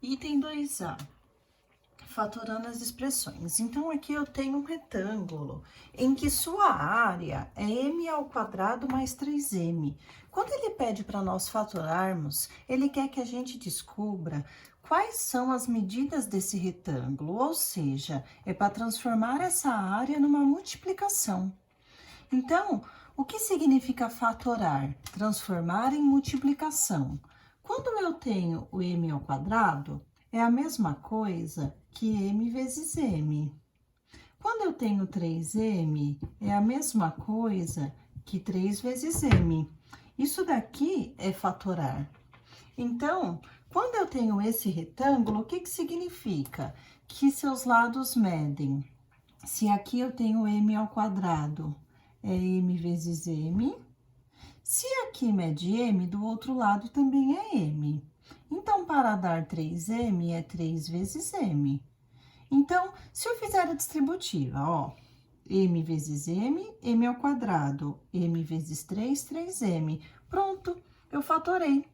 Item 2A, fatorando as expressões. Então, aqui eu tenho um retângulo em que sua área é m² mais 3m. Quando ele pede para nós fatorarmos, ele quer que a gente descubra quais são as medidas desse retângulo, ou seja, é para transformar essa área numa multiplicação. Então, o que significa fatorar? Transformar em multiplicação. Quando eu tenho o m², é a mesma coisa que m vezes m. Quando eu tenho 3m, é a mesma coisa que 3 vezes m. Isso daqui é fatorar. Então, quando eu tenho esse retângulo, o que significa? Que seus lados medem. Se aqui eu tenho m², é m vezes m. Se aqui mede m, do outro lado também é m. Então, para dar 3m, é 3 vezes m. Então, se eu fizer a distributiva, ó, m vezes m, m², m vezes 3, 3m. Pronto, eu fatorei.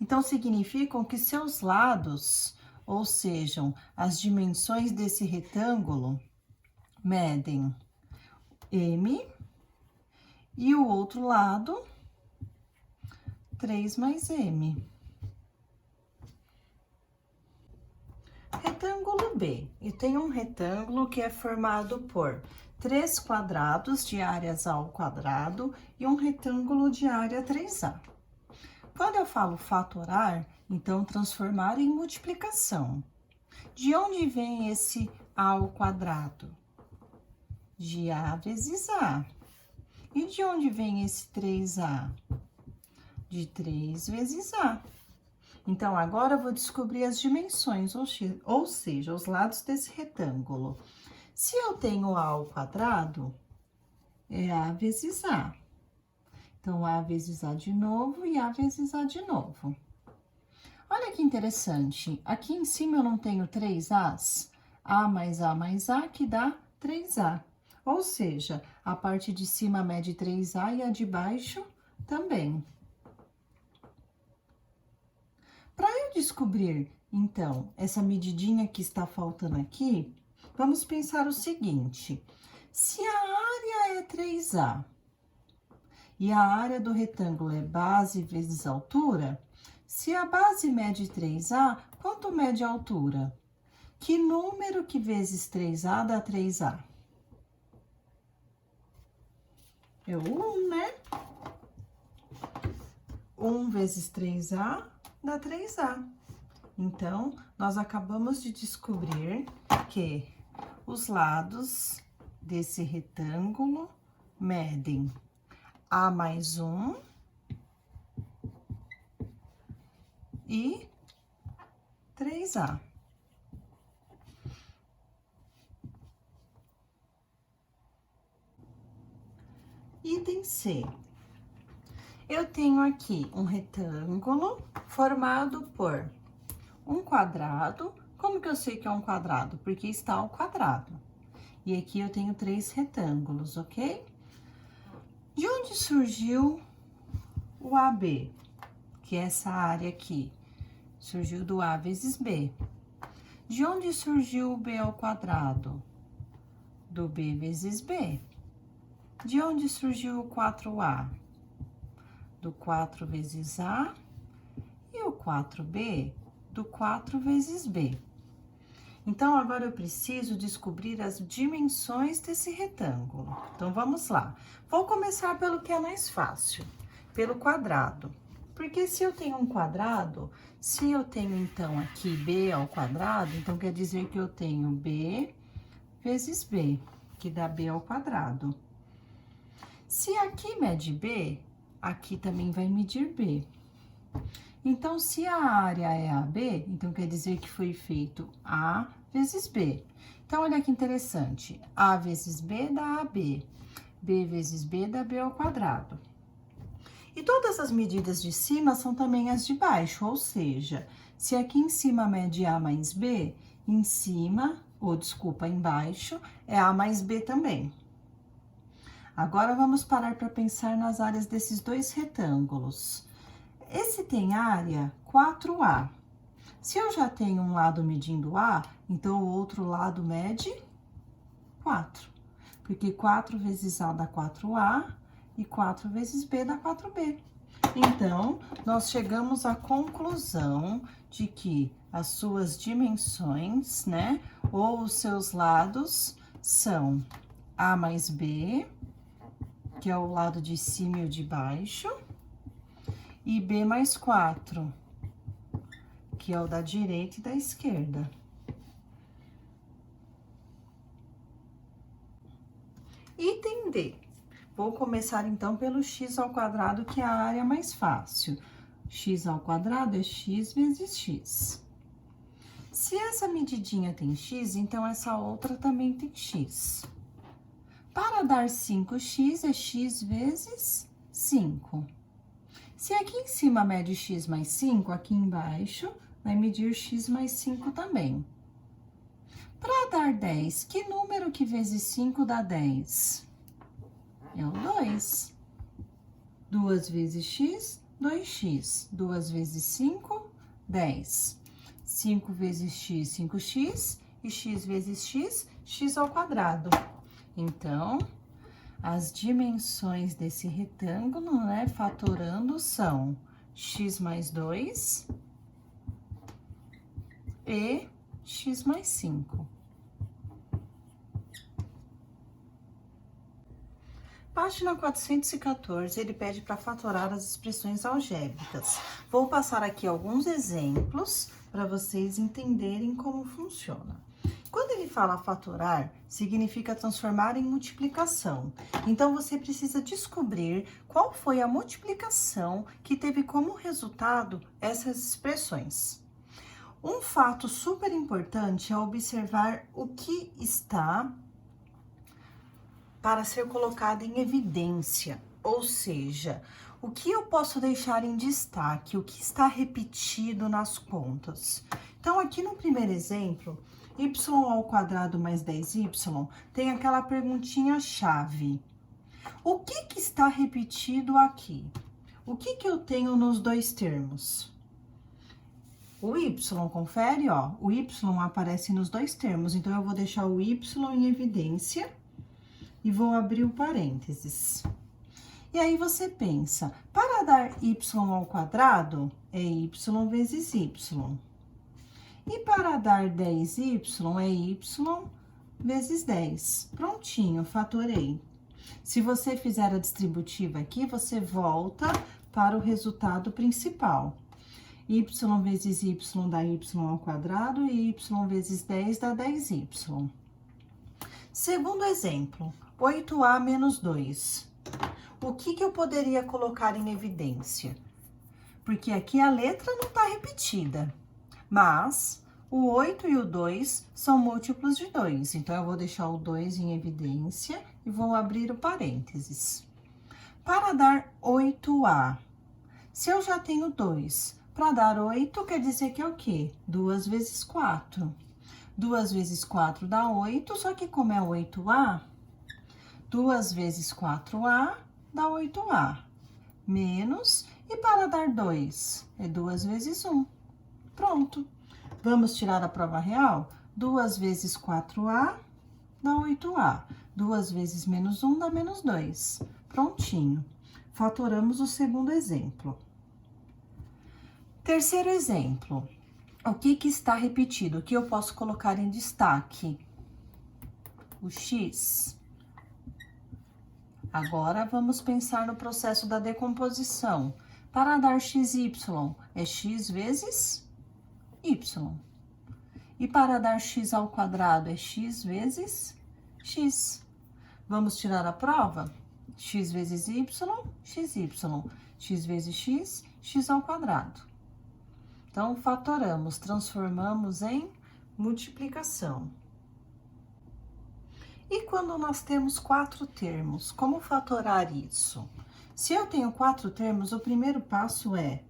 Então, significam que seus lados, ou sejam, as dimensões desse retângulo, medem m e o outro lado, 3 mais m. Retângulo B. E tem um retângulo que é formado por 3 quadrados de áreas A ao quadrado e um retângulo de área 3A. Quando eu falo fatorar, então transformar em multiplicação. De onde vem esse A ao quadrado? De A vezes A. E de onde vem esse 3A? De 3 vezes A. Então, agora eu vou descobrir as dimensões, ou seja, os lados desse retângulo. Se eu tenho A ao quadrado, é A vezes A. Então, A vezes A de novo e A vezes A de novo. Olha que interessante, aqui em cima eu não tenho 3 A's, A mais A mais A, que dá 3A. Ou seja, a parte de cima mede 3A e a de baixo também. Para eu descobrir, então, essa medidinha que está faltando aqui, vamos pensar o seguinte: se a área é 3A e a área do retângulo é base vezes altura, se a base mede 3A, quanto mede a altura? Que número que vezes 3A dá 3A? É o 1, né? 1 vezes 3A dá 3A. Então, nós acabamos de descobrir que os lados desse retângulo medem A mais 1 e 3A. Item C. Eu tenho aqui um retângulo formado por um quadrado. Como que eu sei que é um quadrado? Porque está ao quadrado. E aqui eu tenho 3 retângulos, ok? De onde surgiu o AB? Que é essa área aqui. Surgiu do A vezes B. De onde surgiu o B ao quadrado? Do B vezes B. De onde surgiu o 4A? Do 4 vezes A. E o 4B? Do 4 vezes B. Então, agora eu preciso descobrir as dimensões desse retângulo. Então, vamos lá. Vou começar pelo que é mais fácil, pelo quadrado. Porque se eu tenho um quadrado, se eu tenho, então, aqui B ao quadrado, então quer dizer que eu tenho B vezes B, que dá B ao quadrado. Se aqui mede B, aqui também vai medir B. Então, se a área é AB, então quer dizer que foi feito A vezes B. Então, olha que interessante. A vezes B dá AB. B vezes B dá B ao quadrado. E todas as medidas de cima são também as de baixo, ou seja, se aqui em cima mede A mais B, em cima, ou desculpa, embaixo, é A mais B também. Agora, vamos parar para pensar nas áreas desses dois retângulos. Esse tem área 4A. Se eu já tenho um lado medindo A, então o outro lado mede 4. Porque 4 vezes A dá 4A e 4 vezes B dá 4B. Então, nós chegamos à conclusão de que as suas dimensões, né, ou os seus lados são A mais B, que é o lado de cima e o de baixo, e B mais 4, que é o da direita e da esquerda. Item D. Vou começar, então, pelo x ao quadrado, que é a área mais fácil. X ao quadrado é x vezes x. Se essa medidinha tem x, então essa outra também tem x. Para dar 5x, é x vezes 5. Se aqui em cima mede x mais 5, aqui embaixo vai medir x mais 5 também. Para dar 10, que número que vezes 5 dá 10? É o 2. 2 vezes x, 2x. 2 vezes 5, 10. 5 vezes x, 5x. E x vezes x, x ao quadrado. Então, as dimensões desse retângulo, né, fatorando, são x mais 2 e x mais 5. Página 414, ele pede para fatorar as expressões algébricas. Vou passar aqui alguns exemplos para vocês entenderem como funciona. Quando ele fala fatorar, significa transformar em multiplicação. Então, você precisa descobrir qual foi a multiplicação que teve como resultado essas expressões. Um fato super importante é observar o que está para ser colocado em evidência, ou seja, o que eu posso deixar em destaque, o que está repetido nas contas. Então, aqui no primeiro exemplo, y ao quadrado mais 10y, tem aquela perguntinha-chave. O que está repetido aqui? O que eu tenho nos dois termos? O y, confere, ó, o y aparece nos dois termos, então eu vou deixar o y em evidência e vou abrir o parênteses. E aí você pensa, para dar y ao quadrado, é y vezes y. E para dar 10y, é y vezes 10. Prontinho, fatorei. Se você fizer a distributiva aqui, você volta para o resultado principal. Y vezes y dá y ao quadrado e y vezes 10 dá 10y. Segundo exemplo, 8a menos 2. O que eu poderia colocar em evidência? Porque aqui a letra não está repetida, mas o 8 e o 2 são múltiplos de 2. Então, eu vou deixar o 2 em evidência e vou abrir o parênteses. Para dar 8a, se eu já tenho 2, para dar 8 quer dizer que é o quê? 2 vezes 4. 2 vezes 4 dá 8, só que como é 8a, 2 vezes 4a dá 8a. Menos, e para dar 2, é 2 vezes 1. Pronto. Vamos tirar a prova real? 2 vezes 4a dá 8a. 2 vezes menos 1 dá menos 2. Prontinho. Fatoramos o segundo exemplo. Terceiro exemplo. O que está repetido? O que eu posso colocar em destaque? O x. Agora, vamos pensar no processo da decomposição. Para dar xy, é x vezes y. E para dar x ao quadrado, é x vezes x. Vamos tirar a prova? X vezes y, xy. X vezes x, x ao quadrado. Então, fatoramos, transformamos em multiplicação. E quando nós temos 4 termos, como fatorar isso? Se eu tenho 4 termos, o primeiro passo é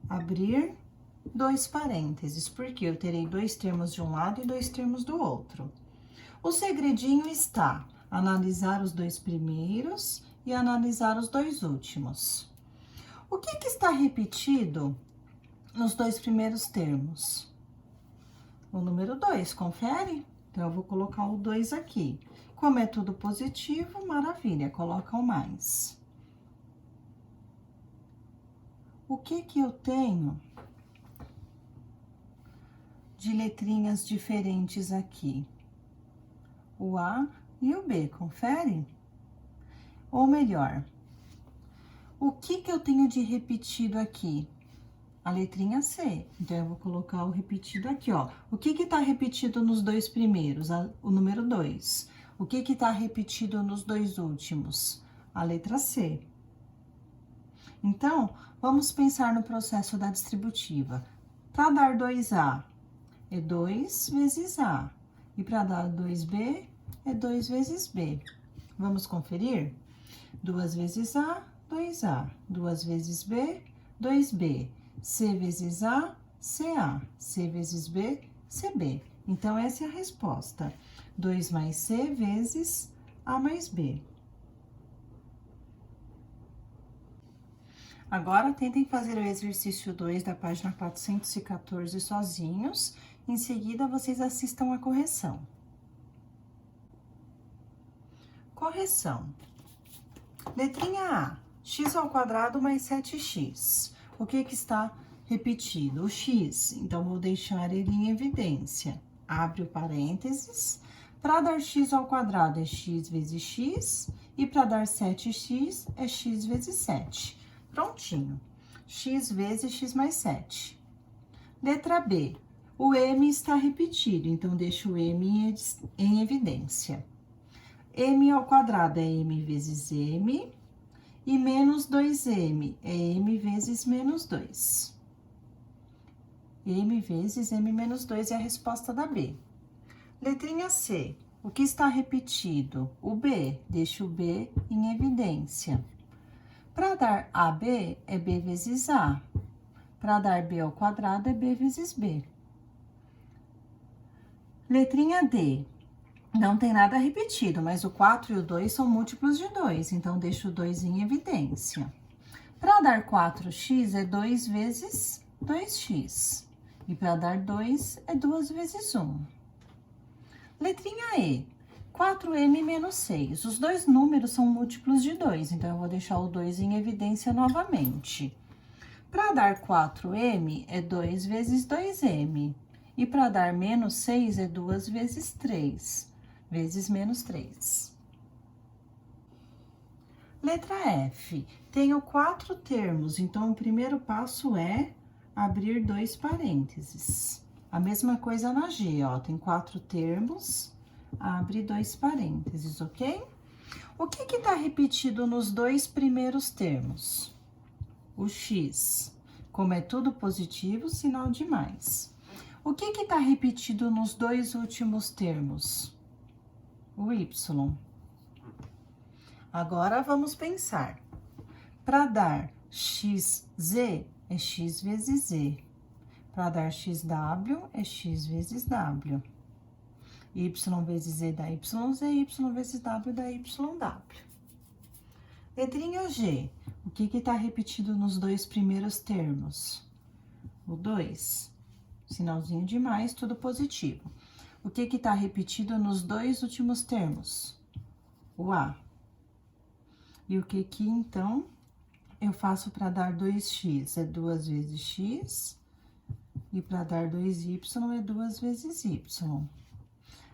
abrir 2 parênteses, porque eu terei 2 termos de um lado e 2 termos do outro. O segredinho está analisar os 2 primeiros e analisar os 2 últimos. O que está repetido nos 2 primeiros termos? o número 2, confere? Então, eu vou colocar o 2 aqui. Como é tudo positivo, maravilha, coloca o mais. O que que eu tenho de letrinhas diferentes aqui? O A e o B, confere? Ou melhor, o que que eu tenho de repetido aqui? A letrinha C. Então, eu vou colocar o repetido aqui, ó. O que que tá repetido nos dois primeiros? O número 2. O que que tá repetido nos dois últimos? A letra C. Então, vamos pensar no processo da distributiva. Para dar 2A, é 2 vezes A. E para dar 2B, é 2 vezes B. Vamos conferir? 2 vezes A, 2A. 2 vezes B, 2B. C vezes A, CA. C vezes B, CB. Então, essa é a resposta. 2 mais C vezes A mais B. Agora, tentem fazer o exercício 2 da página 414 sozinhos. Em seguida, vocês assistam a correção. Correção. Letrinha A, x ao quadrado mais 7x. O que que está repetido? O x. Então, vou deixar ele em evidência. Abre o parênteses. Para dar x ao quadrado é x vezes x. E para dar 7x é x vezes 7. Prontinho. X vezes x mais 7. Letra B. O m está repetido, então deixo o m em evidência. M ao quadrado é m vezes m. E menos 2m é m vezes menos 2. M vezes m menos 2 é a resposta da B. Letrinha C. O que está repetido? O B. Deixo o B em evidência. Para dar AB, é B vezes A. Para dar B ao quadrado, é B vezes B. Letrinha D. Não tem nada repetido, mas o 4 e o 2 são múltiplos de 2, então deixo o 2 em evidência. Para dar 4x, é 2 vezes 2x. E para dar 2, é 2 vezes 1. Letrinha E. 4m menos 6. Os dois números são múltiplos de 2, então eu vou deixar o 2 em evidência novamente. Para dar 4m, é 2 vezes 2m. E para dar menos 6, é 2 vezes 3, vezes menos 3. Letra F. Tenho 4 termos, então o primeiro passo é abrir 2 parênteses. A mesma coisa na G, ó, tem 4 termos, abre 2 parênteses, ok? O que que tá repetido nos dois primeiros termos? O x. Como é tudo positivo, sinal de mais. O que que tá repetido nos dois últimos termos? O y. Agora, vamos pensar. Para dar xz, é x vezes z. Para dar xw, é x vezes w. Y vezes z dá yz, y vezes w dá yw. Letrinha G. O que está repetido nos dois primeiros termos? O 2. Sinalzinho de mais, tudo positivo. O que está repetido nos dois últimos termos? O A. E o que então, eu faço para dar 2x? É 2 vezes x. E para dar 2y, é 2 vezes y.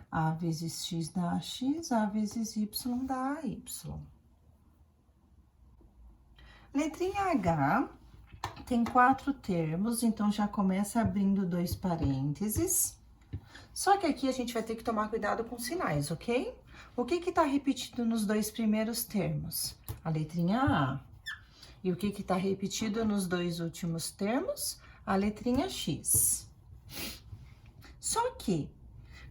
A vezes x dá x, A vezes y dá y. Letrinha H, tem 4 termos, então já começa abrindo 2 parênteses. Só que aqui a gente vai ter que tomar cuidado com sinais, ok? O que que tá repetido nos dois primeiros termos? A letrinha A. E o que que tá repetido nos dois últimos termos? A letrinha X. Só que,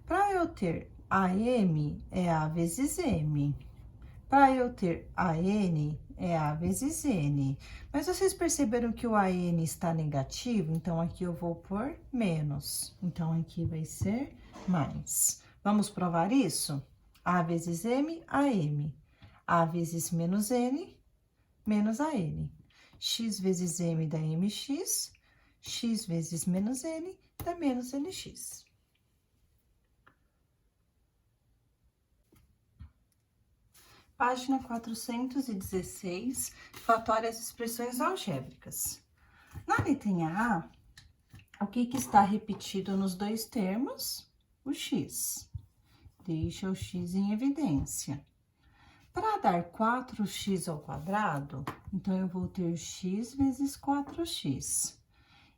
para eu ter AM, é A vezes M. Para eu ter AN, é A vezes N. Mas vocês perceberam que o AN está negativo? Então, aqui eu vou pôr menos. Então, aqui vai ser mais. Vamos provar isso? A vezes M, AM. A vezes menos N, menos AN. X vezes M dá MX. X vezes menos N dá menos NX. Página 416, fatório as expressões algébricas. Na letrinha A, o que está repetido nos dois termos? O x. Deixa o x em evidência. Para dar 4x ao quadrado, então eu vou ter x vezes 4x.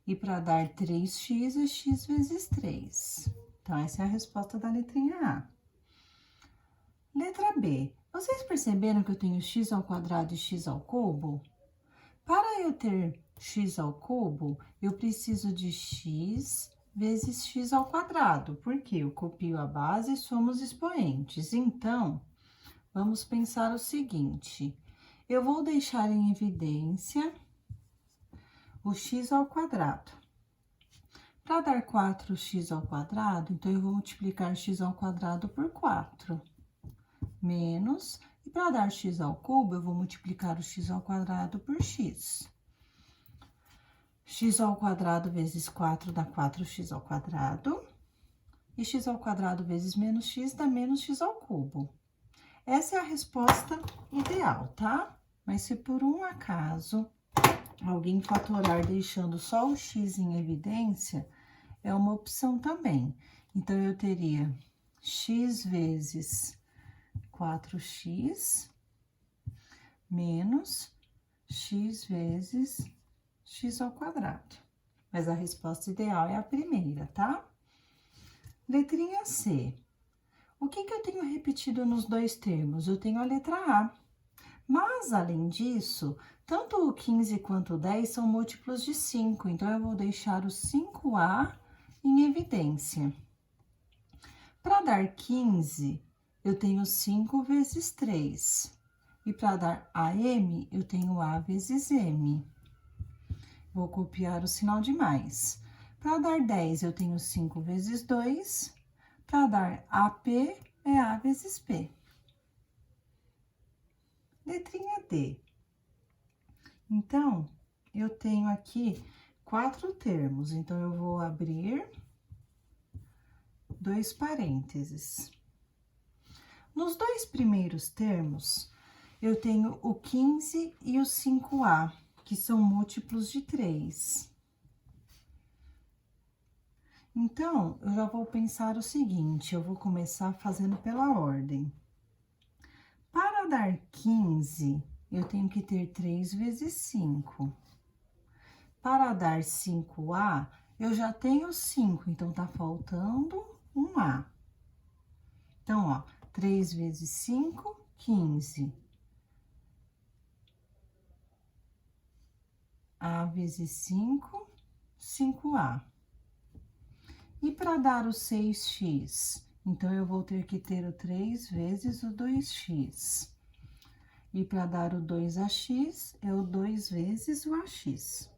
E para dar 3x é x vezes 3. Então, essa é a resposta da letrinha A. Letra B. Vocês perceberam que eu tenho x ao quadrado e x ao cubo? Para eu ter x ao cubo, eu preciso de x vezes x ao quadrado, porque eu copio a base e somos expoentes. Então, vamos pensar o seguinte: eu vou deixar em evidência o x ao quadrado. Para dar 4x ao quadrado, então eu vou multiplicar x ao quadrado por 4. Menos, e para dar x ao cubo, eu vou multiplicar o x ao quadrado por x. X ao quadrado vezes 4 dá 4x ao quadrado. E x ao quadrado vezes menos x dá menos x ao cubo. Essa é a resposta ideal, tá? Mas se por um acaso alguém fatorar deixando só o x em evidência, é uma opção também. Então, eu teria x vezes 4x menos x vezes x ao quadrado. Mas a resposta ideal é a primeira, tá? Letrinha C. O que eu tenho repetido nos dois termos? Eu tenho a letra A. Mas, além disso, tanto o 15 quanto o 10 são múltiplos de 5. Então, eu vou deixar o 5A em evidência. Para dar 15, eu tenho 5 vezes 3. E para dar AM, eu tenho A vezes M. Vou copiar o sinal de mais. Para dar 10, eu tenho 5 vezes 2. Para dar AP, é A vezes P. Letrinha D. Então, eu tenho aqui 4 termos. Então, eu vou abrir 2 parênteses. Nos dois primeiros termos, eu tenho o 15 e o 5A, que são múltiplos de 3. Então, eu já vou pensar o seguinte, eu vou começar fazendo pela ordem. Para dar 15, eu tenho que ter 3 vezes 5. Para dar 5A, eu já tenho 5, então tá faltando um A. Então, ó, 3 vezes 5, 15. A vezes 5, 5A. E para dar o 6x? Então, eu vou ter que ter o 3 vezes o 2x. E para dar o 2ax, é o 2 vezes o ax.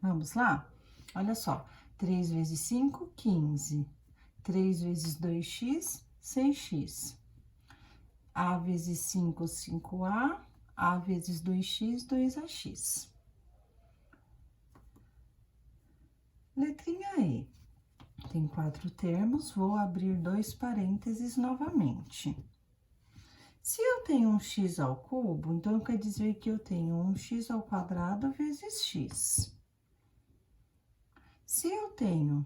Vamos lá? Olha só, 3 vezes 5, 15. 3 vezes 2x, 6x. A vezes 5, 5A. A vezes 2x, 2ax. Letrinha E. Tem 4 termos, vou abrir 2 parênteses novamente. Se eu tenho um x ao cubo, então quer dizer que eu tenho um x ao quadrado vezes x. Se eu tenho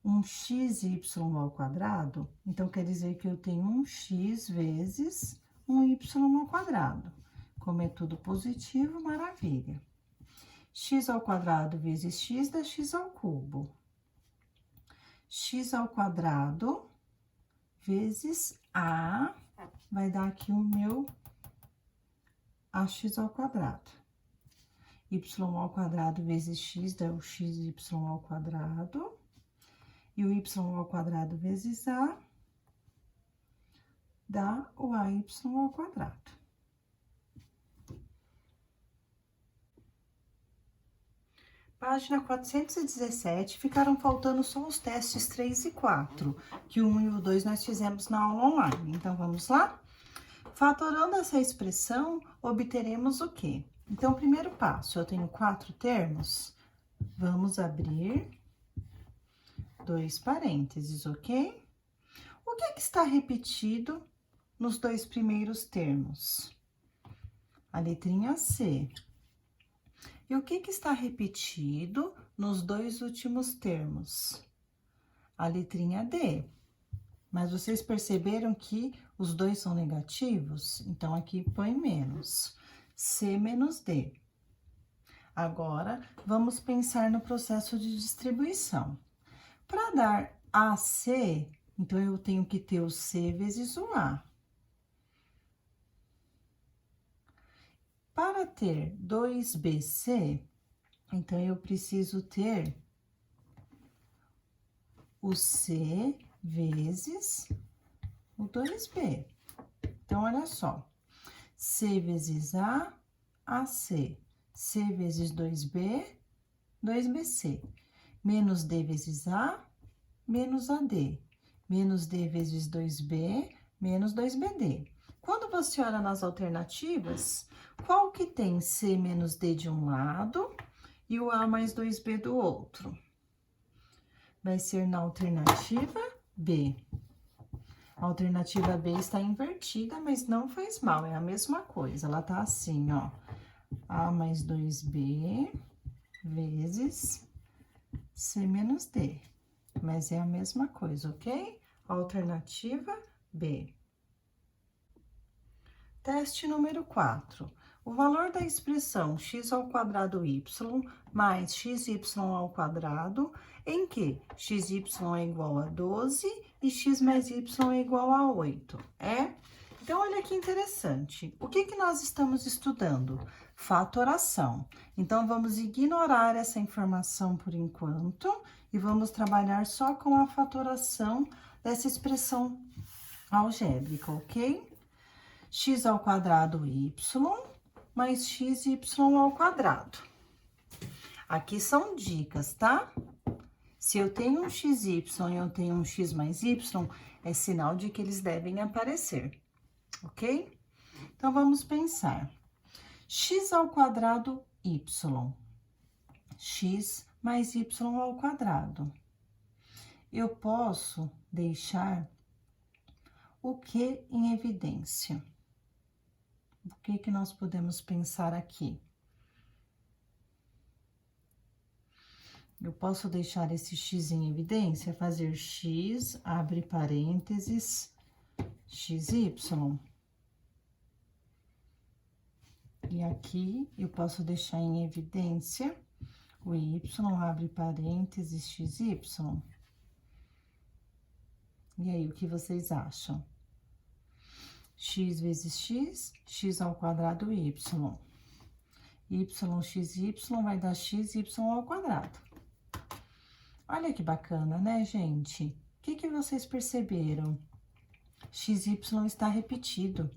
um xy ao quadrado, então quer dizer que eu tenho um x vezes um y ao quadrado. Como é tudo positivo, maravilha. X ao quadrado vezes x dá x ao cubo. X ao quadrado vezes A, vai dar aqui o meu AX ao quadrado. Y ao quadrado vezes x dá o XY ao quadrado. E o Y ao quadrado vezes A dá o AY ao quadrado. Página 417, ficaram faltando só os testes 3 e 4, que o 1 e o 2 nós fizemos na aula online. Então, vamos lá? Fatorando essa expressão, obteremos o quê? Então, primeiro passo, eu tenho 4 termos, vamos abrir 2 parênteses, ok? O que está repetido nos 2 primeiros termos? A letrinha C. E o que está repetido nos 2 últimos termos? A letrinha D. Mas vocês perceberam que os dois são negativos? Então, aqui põe menos. C menos D. Agora, vamos pensar no processo de distribuição. Para dar AC, então, eu tenho que ter o C vezes o A. Para ter 2BC, então, eu preciso ter o C vezes o 2B. Então, olha só. C vezes A, AC. C vezes 2B, 2BC. Menos D vezes A, menos AD. Menos D vezes 2B, menos 2BD. Quando você olha nas alternativas, qual que tem C menos D de um lado e o A mais 2B do outro? Vai ser na alternativa B. A alternativa B está invertida, mas não faz mal, é a mesma coisa. Ela tá assim, ó. A mais 2B vezes C menos D. Mas é a mesma coisa, ok? Alternativa B. Teste número 4. O valor da expressão x ao quadrado y mais xy ao quadrado, em que xy é igual a 12 e x mais y é igual a 8, é? Então, olha que interessante. O que nós estamos estudando? Fatoração. Então, vamos ignorar essa informação por enquanto e vamos trabalhar só com a fatoração dessa expressão algébrica, ok? X ao quadrado y mais xy ao quadrado. Aqui são dicas, tá? Se eu tenho um xy e eu tenho um x mais y, é sinal de que eles devem aparecer, ok? Então, vamos pensar. X ao quadrado y. X mais y ao quadrado. Eu posso deixar o que em evidência? O que nós podemos pensar aqui? Eu posso deixar esse x em evidência, fazer x, abre parênteses, xy. E aqui eu posso deixar em evidência o y, abre parênteses, xy. E aí, o que vocês acham? X vezes x, x ao quadrado y. Xy vai dar xy ao quadrado. Olha que bacana, né, gente? O que vocês perceberam? Xy está repetido.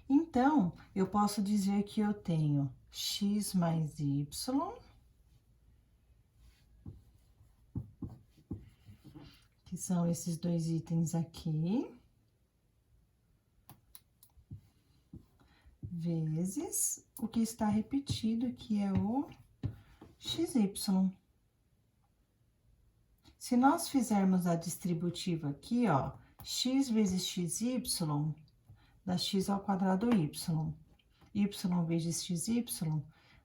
Então, eu posso dizer que eu tenho x mais y, que são esses dois itens aqui, vezes o que está repetido, que é o xy. Se nós fizermos a distributiva aqui, ó, x vezes xy dá x ao quadrado y. Y vezes xy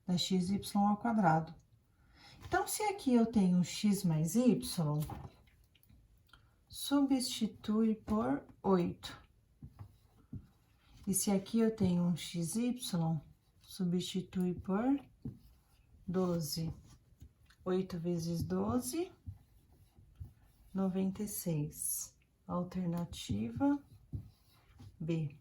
dá xy ao quadrado. Então, se aqui eu tenho x mais y, substitui por 8. E se aqui eu tenho um xy, substitui por 12. 8 vezes 12, 96. Alternativa B.